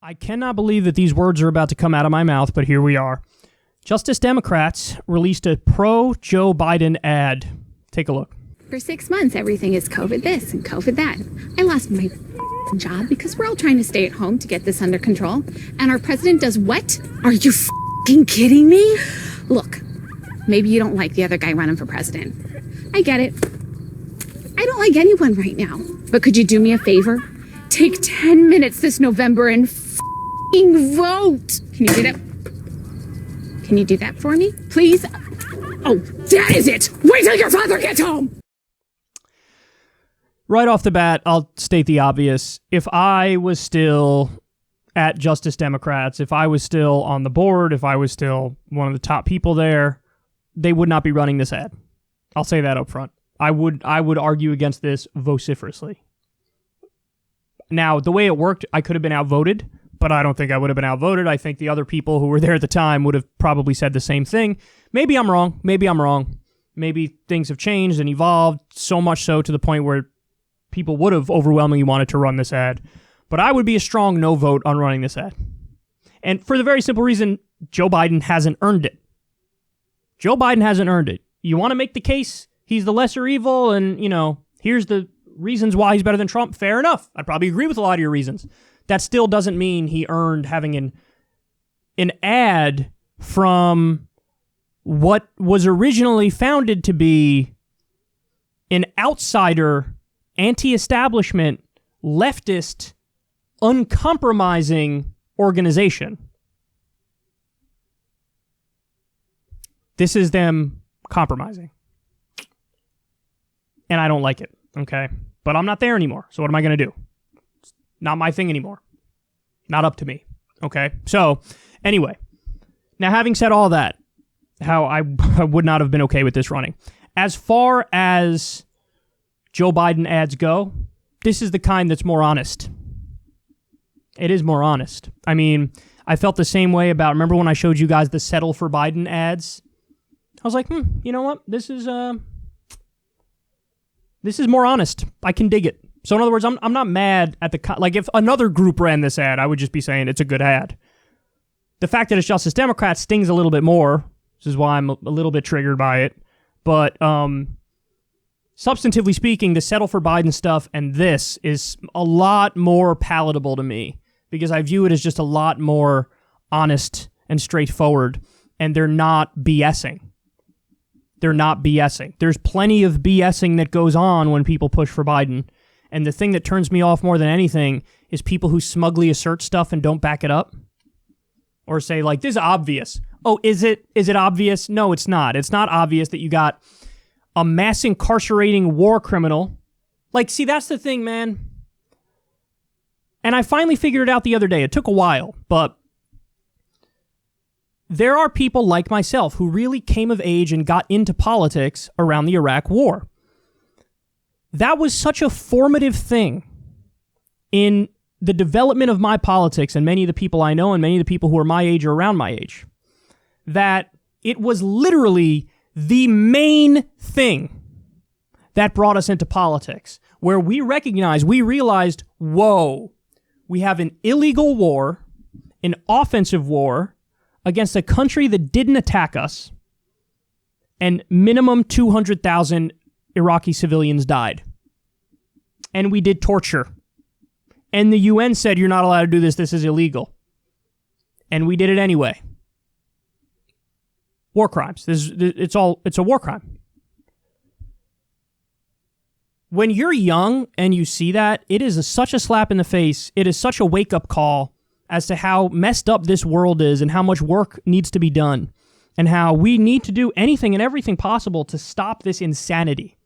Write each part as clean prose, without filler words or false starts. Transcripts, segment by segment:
I cannot believe that these words are about to come out of my mouth, but here we are. Justice Democrats released a pro-Joe Biden ad. Take a look. For 6 months, everything is COVID this and COVID that. I lost my job because we're all trying to stay at home to get this under control. And our president does what? Are you kidding me? Look, maybe you don't like the other guy running for president. I get it. I don't like anyone right now. But could you do me a favor? Take 10 minutes this November and vote. Can you do that? Can you do that for me, please? Oh, that is it. Wait till your father gets home. Right off the bat, I'll state the obvious. If I was still at Justice Democrats, if I was still on the board, if I was still one of the top people there, they would not be running this ad. I'll say that up front. I would argue against this vociferously. Now, the way it worked, I could have been outvoted, but I don't think I would have been outvoted. I think the other people who were there at the time would have probably said the same thing. Maybe I'm wrong. Maybe things have changed and evolved so much so to the point where people would have overwhelmingly wanted to run this ad. But I would be a strong no vote on running this ad. And for the very simple reason, Joe Biden hasn't earned it. Joe Biden hasn't earned it. You want to make the case he's the lesser evil and, here's the reasons why he's better than Trump. Fair enough. I'd probably agree with a lot of your reasons. That still doesn't mean he earned having an ad from what was originally founded to be an outsider, anti-establishment, leftist, uncompromising organization. This is them compromising. And I don't like it, okay? But I'm not there anymore, so what am I going to do? It's not my thing anymore. Not up to me, okay? So, anyway, now having said all that, how I would not have been okay with this running. As far as Joe Biden ads go, this is the kind that's more honest. It is more honest. I mean, I felt the same way about, remember when I showed you guys the Settle for Biden ads? I was like, you know what? This is more honest. I can dig it. So in other words, I'm not mad at like if another group ran this ad, I would just be saying it's a good ad. The fact that it's Justice Democrats stings a little bit more. This is why I'm a little bit triggered by it. But substantively speaking, the Settle for Biden stuff and this is a lot more palatable to me because I view it as just a lot more honest and straightforward, and they're not BSing. They're not BSing. There's plenty of BSing that goes on when people push for Biden. And the thing that turns me off more than anything is people who smugly assert stuff and don't back it up. Or say, like, this is obvious. Oh, is it? Is it obvious? No, it's not. It's not obvious that you got a mass incarcerating war criminal. Like, see, that's the thing, man. And I finally figured it out the other day. It took a while, but there are people like myself who really came of age and got into politics around the Iraq War. That was such a formative thing in the development of my politics and many of the people I know and many of the people who are my age or around my age, that it was literally the main thing that brought us into politics, where we realized, whoa, we have an illegal war, an offensive war, against a country that didn't attack us, and minimum 200,000 Iraqi civilians died. And we did torture. And the UN said, you're not allowed to do this, this is illegal. And we did it anyway. War crimes. It's a war crime. When you're young and you see that, it is such a slap in the face. It is such a wake-up call as to how messed up this world is and how much work needs to be done and how we need to do anything and everything possible to stop this insanity.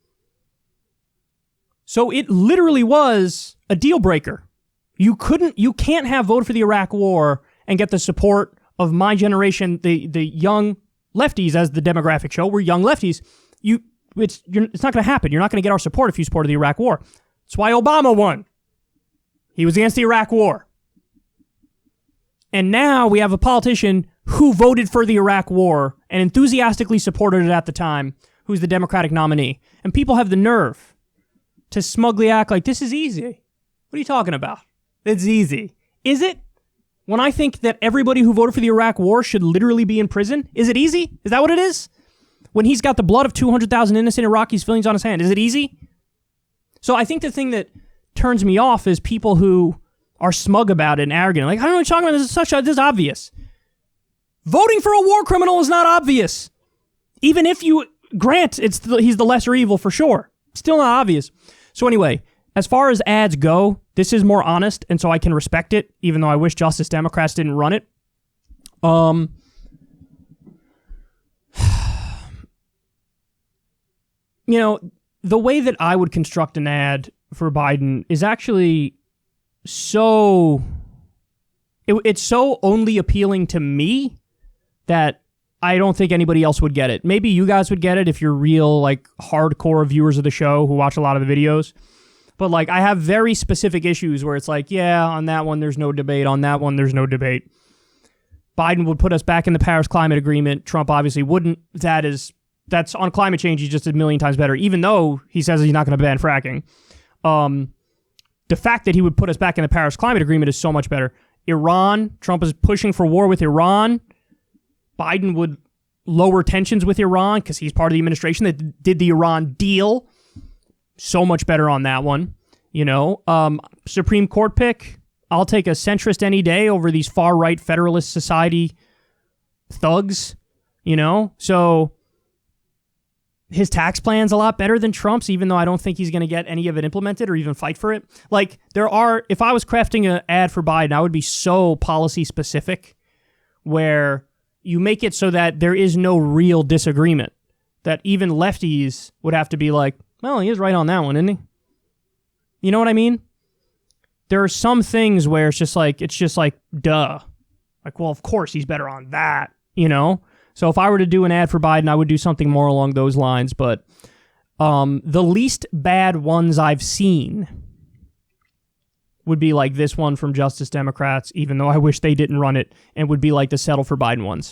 So it literally was a deal breaker. You can't have voted for the Iraq War and get the support of my generation, the young lefties, as the demographic show. We're young lefties. It's not going to happen. You're not going to get our support if you supported the Iraq War. That's why Obama won. He was against the Iraq War. And now we have a politician who voted for the Iraq War and enthusiastically supported it at the time, who's the Democratic nominee. And people have the nerve to smugly act like this is easy. What are you talking about? It's easy. Is it? When I think that everybody who voted for the Iraq war should literally be in prison? Is it easy? Is that what it is? When he's got the blood of 200,000 innocent Iraqis feelings on his hand, is it easy? So I think the thing that turns me off is people who are smug about it and arrogant. Like, I don't know what you're talking about. This is obvious. Voting for a war criminal is not obvious. Even if you grant he's the lesser evil for sure. Still not obvious. So anyway, as far as ads go, this is more honest, and so I can respect it, even though I wish Justice Democrats didn't run it. You know, the way that I would construct an ad for Biden is actually so... It's so only appealing to me that I don't think anybody else would get it. Maybe you guys would get it if you're real, like, hardcore viewers of the show who watch a lot of the videos. But, like, I have very specific issues where it's like, yeah, on that one, there's no debate. On that one, there's no debate. Biden would put us back in the Paris Climate Agreement. Trump obviously wouldn't. That's on climate change. He's just a million times better, even though he says he's not going to ban fracking. The fact that he would put us back in the Paris Climate Agreement is so much better. Iran, Trump is pushing for war with Iran. Biden would lower tensions with Iran because he's part of the administration that did the Iran deal. So much better on that one. You know, Supreme Court pick, I'll take a centrist any day over these far-right Federalist Society thugs, you know? So his tax plan's a lot better than Trump's, even though I don't think he's going to get any of it implemented or even fight for it. Like, if I was crafting an ad for Biden, I would be so policy specific where you make it so that there is no real disagreement, that even lefties would have to be like, well, he is right on that one, isn't he? You know what I mean? There are some things where it's just like, duh. Like, well, of course he's better on that, you know? So if I were to do an ad for Biden, I would do something more along those lines. But the least bad ones I've seen would be like this one from Justice Democrats, even though I wish they didn't run it, and would be like the Settle for Biden ones.